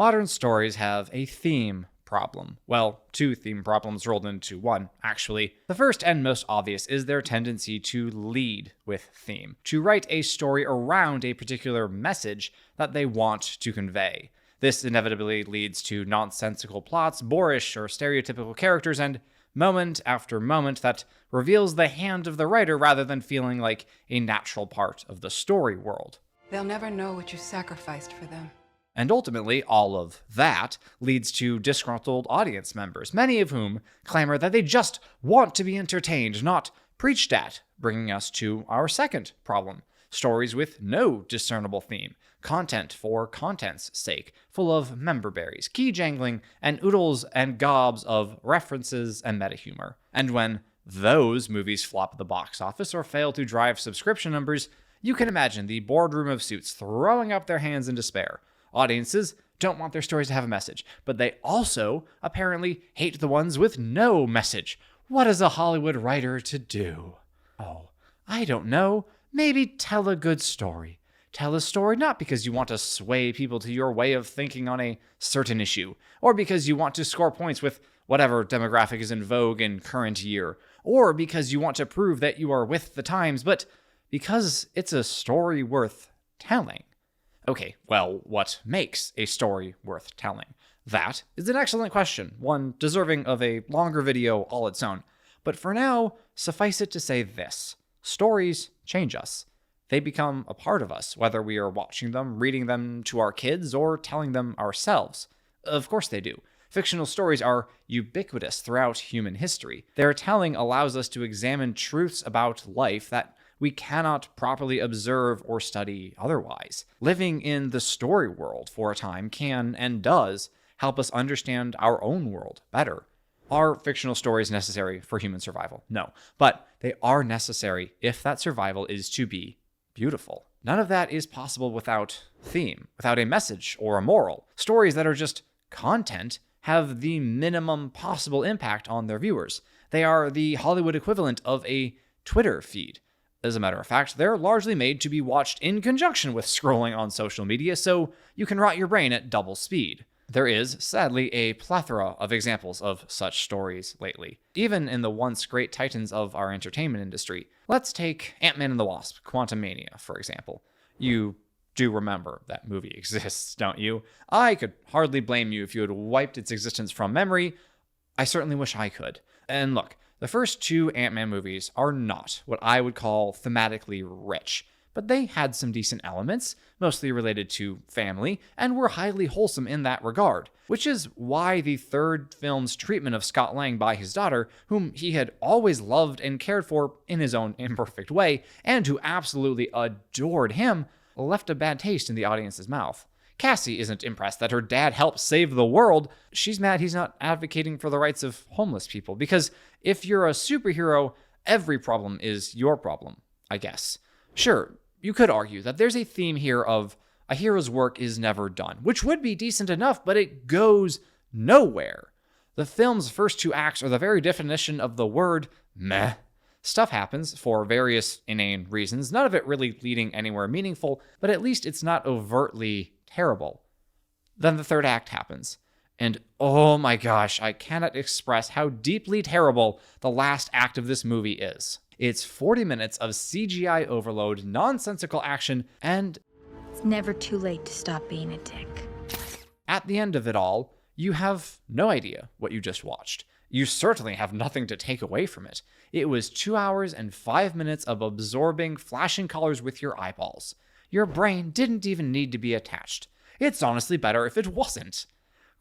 Modern stories have a theme problem. Well, two theme problems rolled into one, actually. The first and most obvious is their tendency to lead with theme, to write a story around a particular message that they want to convey. This inevitably leads to nonsensical plots, boorish or stereotypical characters, and moment after moment that reveals the hand of the writer rather than feeling like a natural part of the story world. They'll never know what you sacrificed for them. And ultimately, all of that leads to disgruntled audience members, many of whom clamor that they just want to be entertained, not preached at, bringing us to our second problem. Stories with no discernible theme, content for content's sake, full of member berries, key jangling, and oodles and gobs of references and meta-humor. And when those movies flop at the box office or fail to drive subscription numbers, you can imagine the boardroom of Suits throwing up their hands in despair. Audiences don't want their stories to have a message, but they also apparently hate the ones with no message. What is a Hollywood writer to do? Oh, I don't know. Maybe tell a good story. Tell a story not because you want to sway people to your way of thinking on a certain issue, or because you want to score points with whatever demographic is in vogue in current year, or because you want to prove that you are with the times, but because it's a story worth telling. Okay, well, what makes a story worth telling? That is an excellent question, one deserving of a longer video all its own. But for now, suffice it to say this. Stories change us. They become a part of us, whether we are watching them, reading them to our kids, or telling them ourselves. Of course they do. Fictional stories are ubiquitous throughout human history. Their telling allows us to examine truths about life that we cannot properly observe or study otherwise. Living in the story world for a time can and does help us understand our own world better. Are fictional stories necessary for human survival? No, but they are necessary if that survival is to be beautiful. None of that is possible without theme, without a message or a moral. Stories that are just content have the minimum possible impact on their viewers. They are the Hollywood equivalent of a Twitter feed. As a matter of fact, they're largely made to be watched in conjunction with scrolling on social media, so you can rot your brain at double speed. There is, sadly, a plethora of examples of such stories lately, even in the once great titans of our entertainment industry. Let's take Ant-Man and the Wasp: Quantumania, for example. You do remember that movie exists, don't you? I could hardly blame you if you had wiped its existence from memory. I certainly wish I could. And look, the first two Ant-Man movies are not what I would call thematically rich, but they had some decent elements, mostly related to family, and were highly wholesome in that regard, which is why the third film's treatment of Scott Lang by his daughter, whom he had always loved and cared for in his own imperfect way, and who absolutely adored him, left a bad taste in the audience's mouth. Cassie isn't impressed that her dad helped save the world. She's mad he's not advocating for the rights of homeless people, because if you're a superhero, every problem is your problem, I guess. Sure, you could argue that there's a theme here of a hero's work is never done, which would be decent enough, but it goes nowhere. The film's first two acts are the very definition of the word meh. Stuff happens for various inane reasons, none of it really leading anywhere meaningful, but at least it's not overtly terrible. Then the third act happens, and oh my gosh, I cannot express how deeply terrible the last act of this movie is. It's 40 minutes of CGI overload, nonsensical action, and it's never too late to stop being a dick. At the end of it all, you have no idea what you just watched. You certainly have nothing to take away from it. It was 2 hours and 5 minutes of absorbing flashing colors with your eyeballs. Your brain didn't even need to be attached. It's honestly better if it wasn't.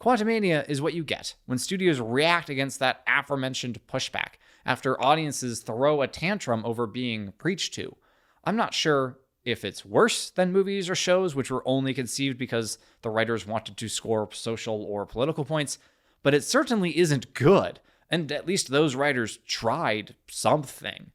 Quantumania is what you get when studios react against that aforementioned pushback after audiences throw a tantrum over being preached to. I'm not sure if it's worse than movies or shows which were only conceived because the writers wanted to score social or political points, but it certainly isn't good, and at least those writers tried something.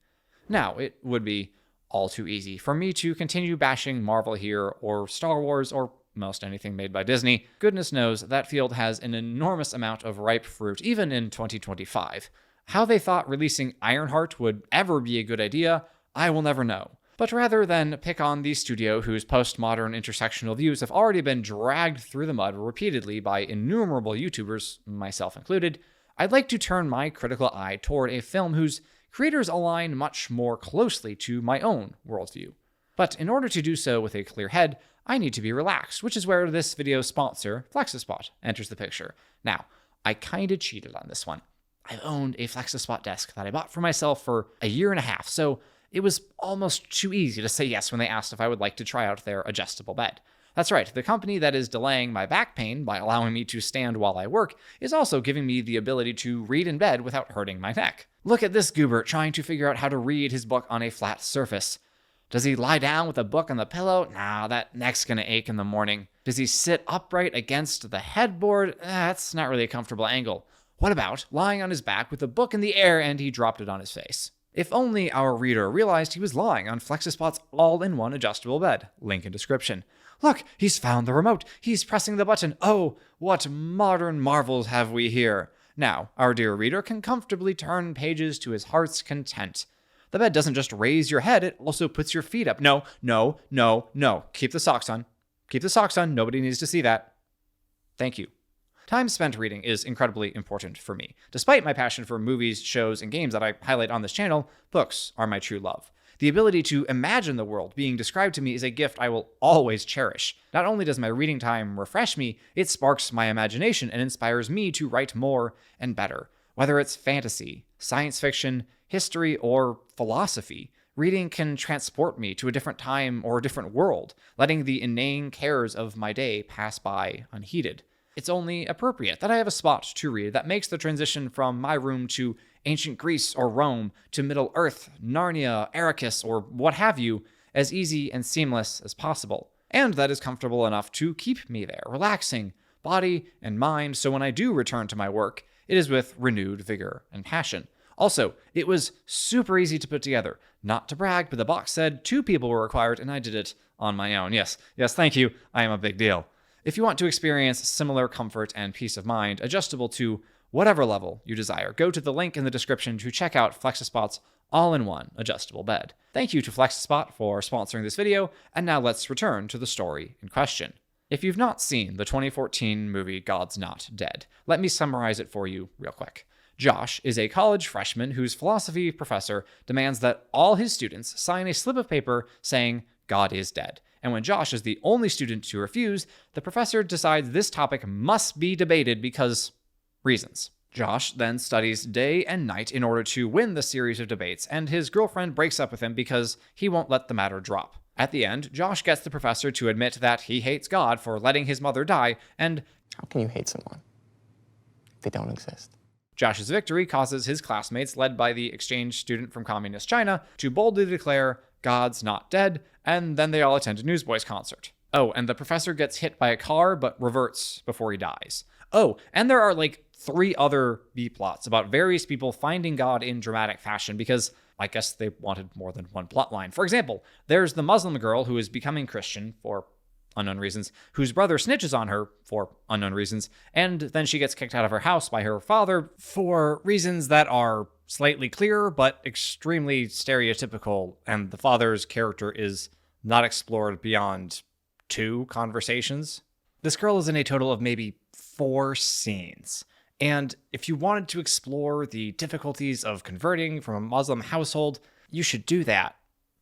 Now, it would be all too easy for me to continue bashing Marvel here, or Star Wars, or most anything made by Disney. Goodness knows that field has an enormous amount of ripe fruit, even in 2025. How they thought releasing Ironheart would ever be a good idea, I will never know. But rather than pick on the studio whose postmodern intersectional views have already been dragged through the mud repeatedly by innumerable YouTubers, myself included, I'd like to turn my critical eye toward a film whose creators align much more closely to my own worldview. But in order to do so with a clear head, I need to be relaxed, which is where this video's sponsor, Flexispot, enters the picture. Now, I kinda cheated on this one. I've owned a Flexispot desk that I bought for myself for a year and a half, so it was almost too easy to say yes when they asked if I would like to try out their adjustable bed. That's right, the company that is delaying my back pain by allowing me to stand while I work is also giving me the ability to read in bed without hurting my neck. Look at this goober trying to figure out how to read his book on a flat surface. Does he lie down with a book on the pillow? Nah, that neck's gonna ache in the morning. Does he sit upright against the headboard? That's not really a comfortable angle. What about lying on his back with a book in the air and he dropped it on his face? If only our reader realized he was lying on Flexispot's all-in-one adjustable bed. Link in description. Look, he's found the remote. He's pressing the button. Oh, what modern marvels have we here? Now, our dear reader can comfortably turn pages to his heart's content. The bed doesn't just raise your head, it also puts your feet up. No. Keep the socks on. Keep the socks on. Nobody needs to see that. Thank you. Time spent reading is incredibly important for me. Despite my passion for movies, shows, and games that I highlight on this channel, books are my true love. The ability to imagine the world being described to me is a gift I will always cherish. Not only does my reading time refresh me, it sparks my imagination and inspires me to write more and better. Whether it's fantasy, science fiction, history, or philosophy, reading can transport me to a different time or a different world, letting the inane cares of my day pass by unheeded. It's only appropriate that I have a spot to read that makes the transition from my room to ancient Greece or Rome to Middle Earth, Narnia, Arrakis, or what have you as easy and seamless as possible, and that is comfortable enough to keep me there, relaxing body and mind, so when I do return to my work, it is with renewed vigor and passion. Also, it was super easy to put together. Not to brag, but the box said 2 people were required, and I did it on my own. Yes, thank you. I am a big deal. If you want to experience similar comfort and peace of mind, adjustable to whatever level you desire, go to the link in the description to check out Flexispot's all-in-one adjustable bed. Thank you to Flexispot for sponsoring this video, and now let's return to the story in question. If you've not seen the 2014 movie God's Not Dead, let me summarize it for you real quick. Josh is a college freshman whose philosophy professor demands that all his students sign a slip of paper saying God is dead. And when Josh is the only student to refuse, the professor decides this topic must be debated because reasons. Josh then studies day and night in order to win the series of debates, and his girlfriend breaks up with him because he won't let the matter drop. At the end, Josh gets the professor to admit that he hates God for letting his mother die, and how can you hate someone if they don't exist? Josh's victory causes his classmates, led by the exchange student from communist China, to boldly declare God's not dead, and then they all attend a Newsboys concert. Oh, and the professor gets hit by a car but reverts before he dies. Oh, and there are like 3 other B-plots about various people finding God in dramatic fashion because I guess they wanted more than one plotline. For example, there's the Muslim girl who is becoming Christian for unknown reasons, whose brother snitches on her for unknown reasons, and then she gets kicked out of her house by her father for reasons that are slightly clear but extremely stereotypical, and the father's character is not explored beyond 2 conversations. This girl is in a total of maybe 4 scenes. And if you wanted to explore the difficulties of converting from a Muslim household, you should do that.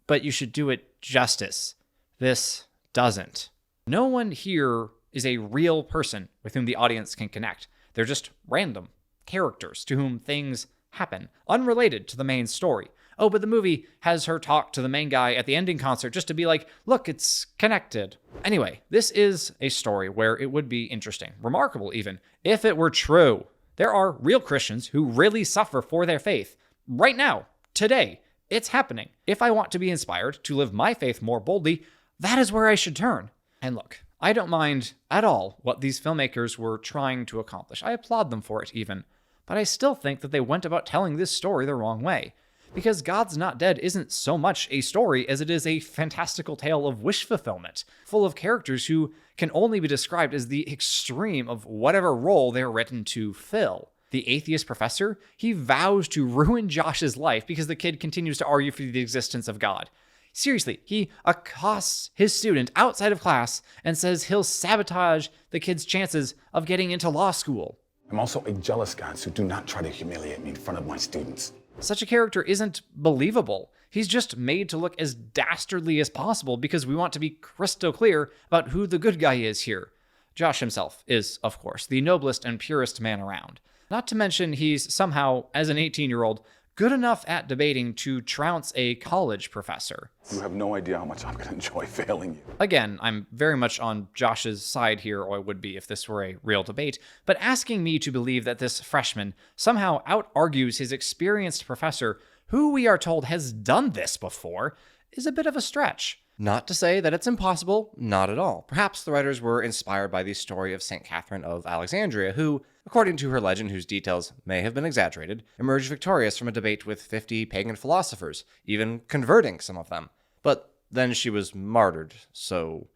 But you should do it justice. This doesn't. No one here is a real person with whom the audience can connect. They're just random characters to whom things happen, unrelated to the main story. Oh, but the movie has her talk to the main guy at the ending concert just to be like, look, it's connected. Anyway, this is a story where it would be interesting, remarkable even, if it were true. There are real Christians who really suffer for their faith. Right now, today, it's happening. If I want to be inspired to live my faith more boldly, that is where I should turn. And look, I don't mind at all what these filmmakers were trying to accomplish. I applaud them for it even. But I still think that they went about telling this story the wrong way. Because God's Not Dead isn't so much a story as it is a fantastical tale of wish fulfillment, full of characters who can only be described as the extreme of whatever role they're written to fill. The atheist professor, he vows to ruin Josh's life because the kid continues to argue for the existence of God. Seriously, he accosts his student outside of class and says he'll sabotage the kid's chances of getting into law school. I'm also a jealous god, so do not try to humiliate me in front of my students. Such a character isn't believable. He's just made to look as dastardly as possible because we want to be crystal clear about who the good guy is here. Josh himself is, of course, the noblest and purest man around. Not to mention he's somehow, as an 18-year-old, good enough at debating to trounce a college professor. You have no idea how much I'm going to enjoy failing you. Again, I'm very much on Josh's side here, or I would be if this were a real debate, but asking me to believe that this freshman somehow out-argues his experienced professor, who we are told has done this before, is a bit of a stretch. Not to say that it's impossible, not at all. Perhaps the writers were inspired by the story of St. Catherine of Alexandria, who, according to her legend, whose details may have been exaggerated, emerged victorious from a debate with 50 pagan philosophers, even converting some of them. But then she was martyred, so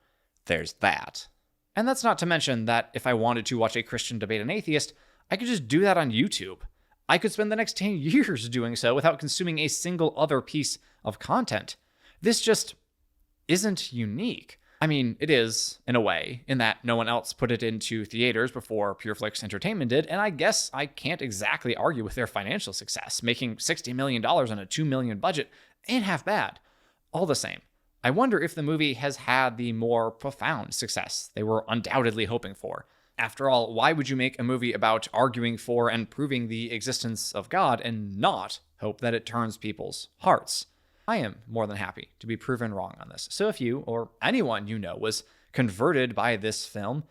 there's that. And that's not to mention that if I wanted to watch a Christian debate an atheist, I could just do that on YouTube. I could spend the next 10 years doing so without consuming a single other piece of content. This just isn't unique. I mean, it is, in a way, in that no one else put it into theaters before PureFlix Entertainment did, and I guess I can't exactly argue with their financial success. Making $60 million on a $2 million budget ain't half bad. All the same, I wonder if the movie has had the more profound success they were undoubtedly hoping for. After all, why would you make a movie about arguing for and proving the existence of God and not hope that it turns people's hearts? I am more than happy to be proven wrong on this. So if you, or anyone you know, was converted by this film,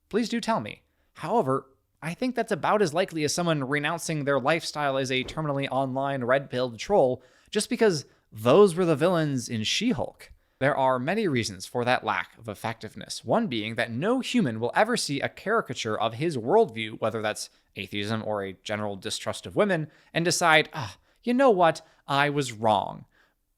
please do tell me. However, I think that's about as likely as someone renouncing their lifestyle as a terminally online red-pilled troll just because those were the villains in She-Hulk. There are many reasons for that lack of effectiveness, one being that no human will ever see a caricature of his worldview, whether that's atheism or a general distrust of women, and decide, you know what, I was wrong.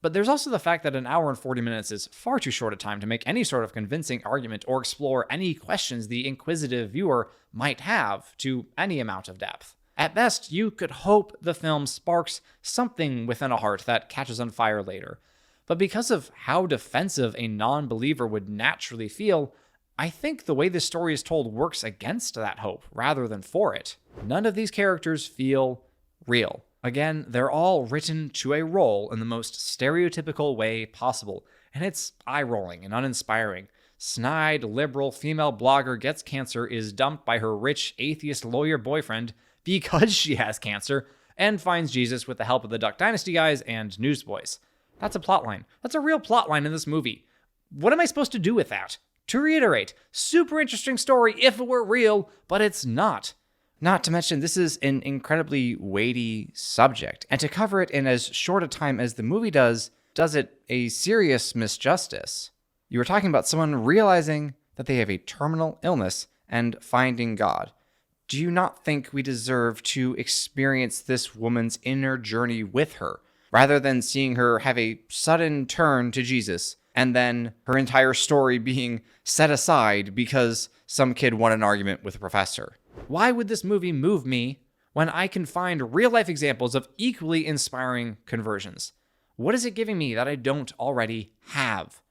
But there's also the fact that an hour and 40 minutes is far too short a time to make any sort of convincing argument or explore any questions the inquisitive viewer might have to any amount of depth. At best, you could hope the film sparks something within a heart that catches on fire later. But because of how defensive a non-believer would naturally feel, I think the way this story is told works against that hope rather than for it. None of these characters feel real. Again, they're all written to a role in the most stereotypical way possible, and it's eye-rolling and uninspiring. Snide, liberal female blogger gets cancer, is dumped by her rich atheist lawyer boyfriend because she has cancer, and finds Jesus with the help of the Duck Dynasty guys and Newsboys. That's a plotline. That's a real plotline in this movie. What am I supposed to do with that? To reiterate, super interesting story if it were real, but it's not. Not to mention, this is an incredibly weighty subject, and to cover it in as short a time as the movie does it a serious misjustice. You were talking about someone realizing that they have a terminal illness and finding God. Do you not think we deserve to experience this woman's inner journey with her, rather than seeing her have a sudden turn to Jesus, and then her entire story being set aside because some kid won an argument with a professor? Why would this movie move me when I can find real-life examples of equally inspiring conversions? What is it giving me that I don't already have?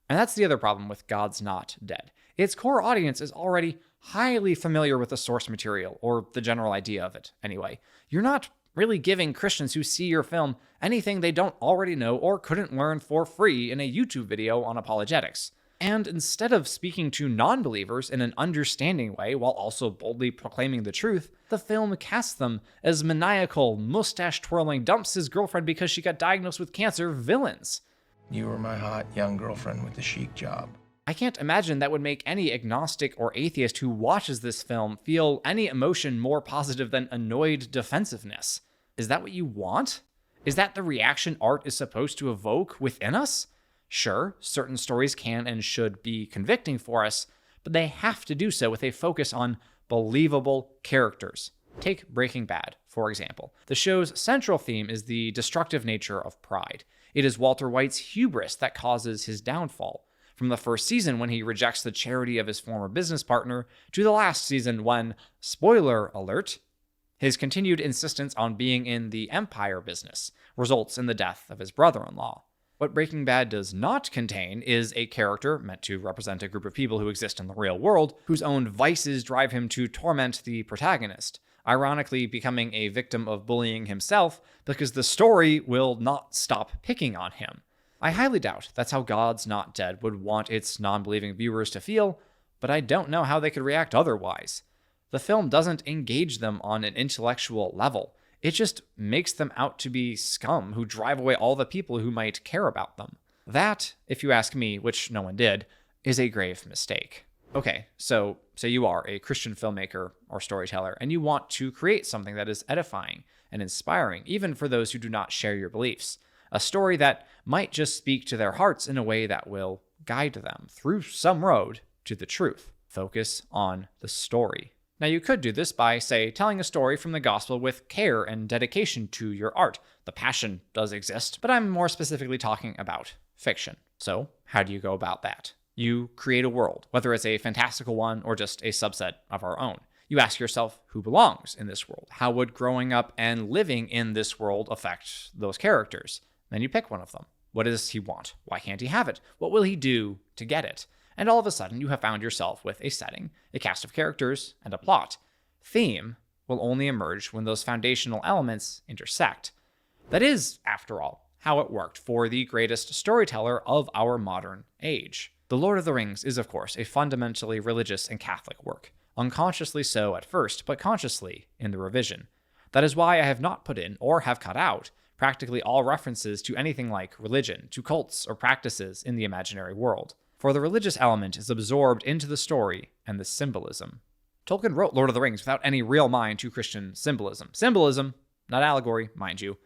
And that's the other problem with God's Not Dead. Its core audience is already highly familiar with the source material, or the general idea of it, anyway. You're not really giving Christians who see your film anything they don't already know or couldn't learn for free in a YouTube video on apologetics. And instead of speaking to non-believers in an understanding way while also boldly proclaiming the truth, the film casts them as maniacal, mustache-twirling, dumps his girlfriend because she got diagnosed with cancer villains. You were my hot young girlfriend with the chic job. I can't imagine that would make any agnostic or atheist who watches this film feel any emotion more positive than annoyed defensiveness. Is that what you want? Is that the reaction art is supposed to evoke within us? Sure, certain stories can and should be convicting for us, but they have to do so with a focus on believable characters. Take Breaking Bad, for example. The show's central theme is the destructive nature of pride. It is Walter White's hubris that causes his downfall. From the first season when he rejects the charity of his former business partner, to the last season when, spoiler alert, his continued insistence on being in the empire business results in the death of his brother-in-law. What Breaking Bad does not contain is a character meant to represent a group of people who exist in the real world, whose own vices drive him to torment the protagonist, ironically becoming a victim of bullying himself because the story will not stop picking on him. I highly doubt that's how God's Not Dead would want its non-believing viewers to feel, but I don't know how they could react otherwise. The film doesn't engage them on an intellectual level. It just makes them out to be scum who drive away all the people who might care about them. That, if you ask me, which no one did, is a grave mistake. Okay, so say you are a Christian filmmaker or storyteller, and you want to create something that is edifying and inspiring, even for those who do not share your beliefs. A story that might just speak to their hearts in a way that will guide them through some road to the truth. Focus on the story. Now, you could do this by, say, telling a story from the gospel with care and dedication to your art. The passion does exist, but I'm more specifically talking about fiction. So, how do you go about that? You create a world, whether it's a fantastical one or just a subset of our own. You ask yourself who belongs in this world. How would growing up and living in this world affect those characters? Then you pick one of them. What does he want? Why can't he have it? What will he do to get it? And all of a sudden, you have found yourself with a setting, a cast of characters, and a plot. Theme will only emerge when those foundational elements intersect. That is, after all, how it worked for the greatest storyteller of our modern age. The Lord of the Rings is, of course, a fundamentally religious and Catholic work. Unconsciously so at first, but consciously in the revision. That is why I have not put in, or have cut out, practically all references to anything like religion, to cults or practices in the imaginary world. For the religious element is absorbed into the story and the symbolism. Tolkien wrote Lord of the Rings without any real mind to Christian symbolism. Symbolism, not allegory, mind you.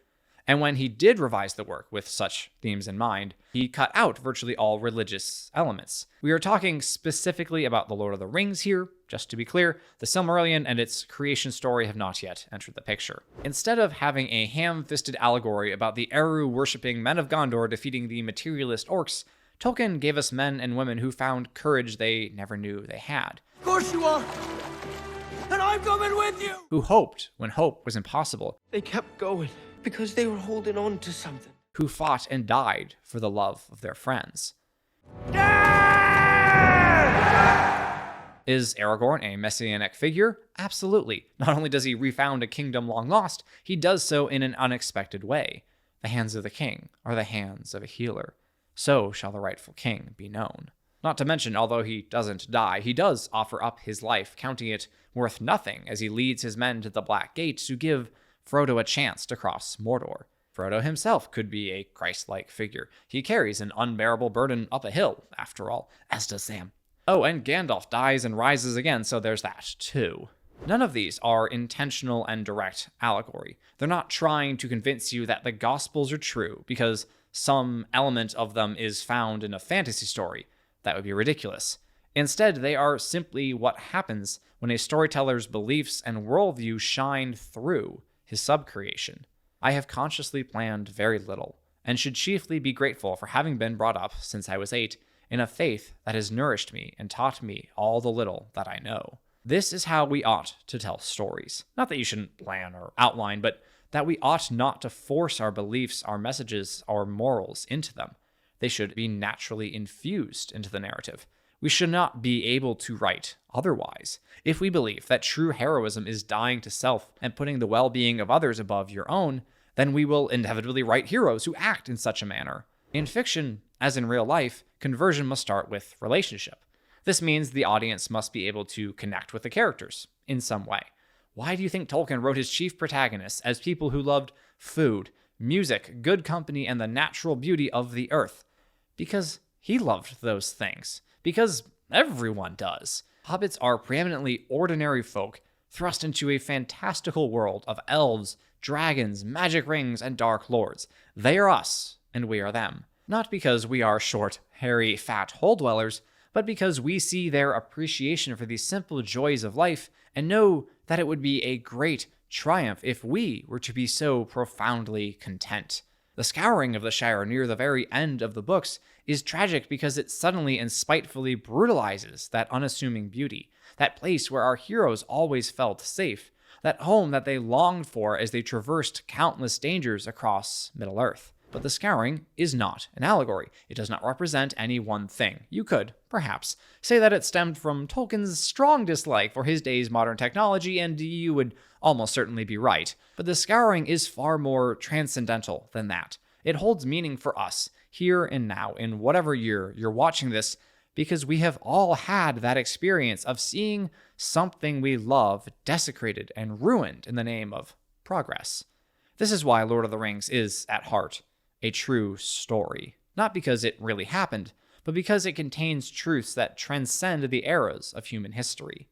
And when he did revise the work with such themes in mind, he cut out virtually all religious elements. We are talking specifically about the Lord of the Rings here. Just to be clear, the Silmarillion and its creation story have not yet entered the picture. Instead of having a ham-fisted allegory about the Eru-worshipping men of Gondor defeating the materialist orcs, Tolkien gave us men and women who found courage they never knew they had. Of course you are! And I'm coming with you! Who hoped when hope was impossible. They kept going because they were holding on to something. Who fought and died for the love of their friends. Is Aragorn a messianic figure? Absolutely. Not only does he refound a kingdom long lost, he does so in an unexpected way. The hands of the king are the hands of a healer. So shall the rightful king be known. Not to mention, although he doesn't die, he does offer up his life, counting it worth nothing as he leads his men to the Black Gate to give Frodo a chance to cross Mordor. Frodo himself could be a Christ-like figure. He carries an unbearable burden up a hill, after all, as does Sam. Oh, and Gandalf dies and rises again, so there's that, too. None of these are intentional and direct allegory. They're not trying to convince you that the Gospels are true because some element of them is found in a fantasy story. That would be ridiculous. Instead, they are simply what happens when a storyteller's beliefs and worldview shine through his subcreation. I have consciously planned very little, and should chiefly be grateful for having been brought up, since I was 8, in a faith that has nourished me and taught me all the little that I know. This is how we ought to tell stories. Not that you shouldn't plan or outline, but that we ought not to force our beliefs, our messages, our morals into them. They should be naturally infused into the narrative. We should not be able to write otherwise. If we believe that true heroism is dying to self and putting the well-being of others above your own, then we will inevitably write heroes who act in such a manner. In fiction, as in real life, conversion must start with relationship. This means the audience must be able to connect with the characters in some way. Why do you think Tolkien wrote his chief protagonists as people who loved food, music, good company, and the natural beauty of the earth? Because he loved those things. Because everyone does. Hobbits are preeminently ordinary folk thrust into a fantastical world of elves, dragons, magic rings, and dark lords. They are us, and we are them. Not because we are short, hairy, fat hole dwellers, but because we see their appreciation for these simple joys of life and know that it would be a great triumph if we were to be so profoundly content. The scouring of the Shire near the very end of the books is tragic because it suddenly and spitefully brutalizes that unassuming beauty, that place where our heroes always felt safe, that home that they longed for as they traversed countless dangers across Middle-earth. But the scouring is not an allegory. It does not represent any one thing. You could, perhaps, say that it stemmed from Tolkien's strong dislike for his day's modern technology, and you would almost certainly be right. But the scouring is far more transcendental than that. It holds meaning for us, here and now, in whatever year you're watching this, because we have all had that experience of seeing something we love desecrated and ruined in the name of progress. This is why Lord of the Rings is, at heart, a true story. Not because it really happened, but because it contains truths that transcend the eras of human history.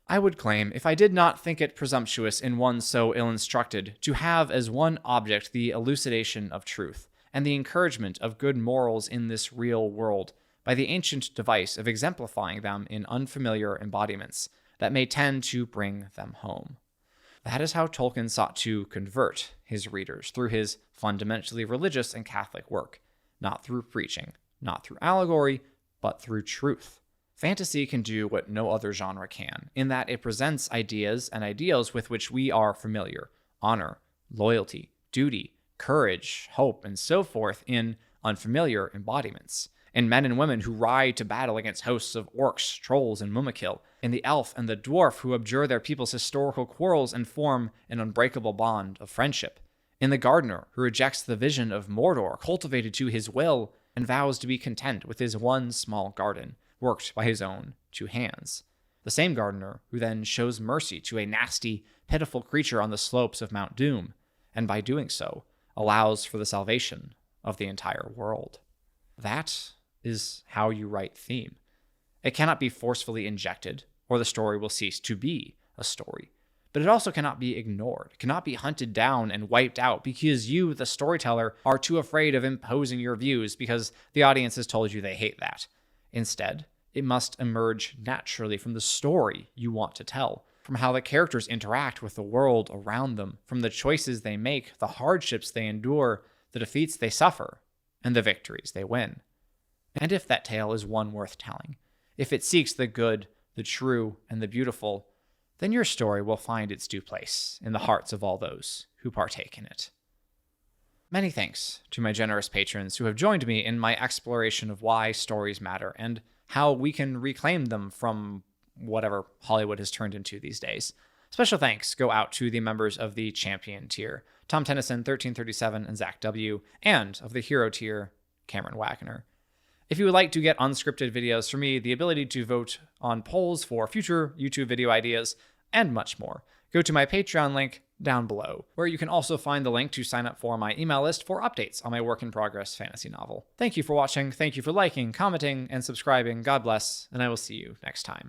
I would claim, if I did not think it presumptuous in one so ill-instructed, to have as one object the elucidation of truth, and the encouragement of good morals in this real world, by the ancient device of exemplifying them in unfamiliar embodiments that may tend to bring them home. That is how Tolkien sought to convert his readers through his fundamentally religious and Catholic work, not through preaching, not through allegory, but through truth. Fantasy can do what no other genre can, in that it presents ideas and ideals with which we are familiar: honor, loyalty, duty, courage, hope, and so forth in unfamiliar embodiments. In men and women who ride to battle against hosts of orcs, trolls, and mumakil, in the elf and the dwarf who abjure their people's historical quarrels and form an unbreakable bond of friendship, in the gardener who rejects the vision of Mordor cultivated to his will and vows to be content with his one small garden, worked by his own two hands. The same gardener who then shows mercy to a nasty, pitiful creature on the slopes of Mount Doom, and by doing so, allows for the salvation of the entire world. That is how you write theme. It cannot be forcefully injected, or the story will cease to be a story. But it also cannot be ignored, cannot be hunted down and wiped out because you, the storyteller, are too afraid of imposing your views because the audience has told you they hate that. Instead, it must emerge naturally from the story you want to tell, from how the characters interact with the world around them, from the choices they make, the hardships they endure, the defeats they suffer, and the victories they win. And if that tale is one worth telling, if it seeks the good, the true, and the beautiful, then your story will find its due place in the hearts of all those who partake in it. Many thanks to my generous patrons who have joined me in my exploration of why stories matter and how we can reclaim them from whatever Hollywood has turned into these days. Special thanks go out to the members of the Champion tier, Tom Tennyson, 1337, and Zach W., and of the Hero tier, Cameron Wagner. If you would like to get unscripted videos from me, the ability to vote on polls for future YouTube video ideas, and much more, go to my Patreon link down below, where you can also find the link to sign up for my email list for updates on my work-in-progress fantasy novel. Thank you for watching, thank you for liking, commenting, and subscribing. God bless, and I will see you next time.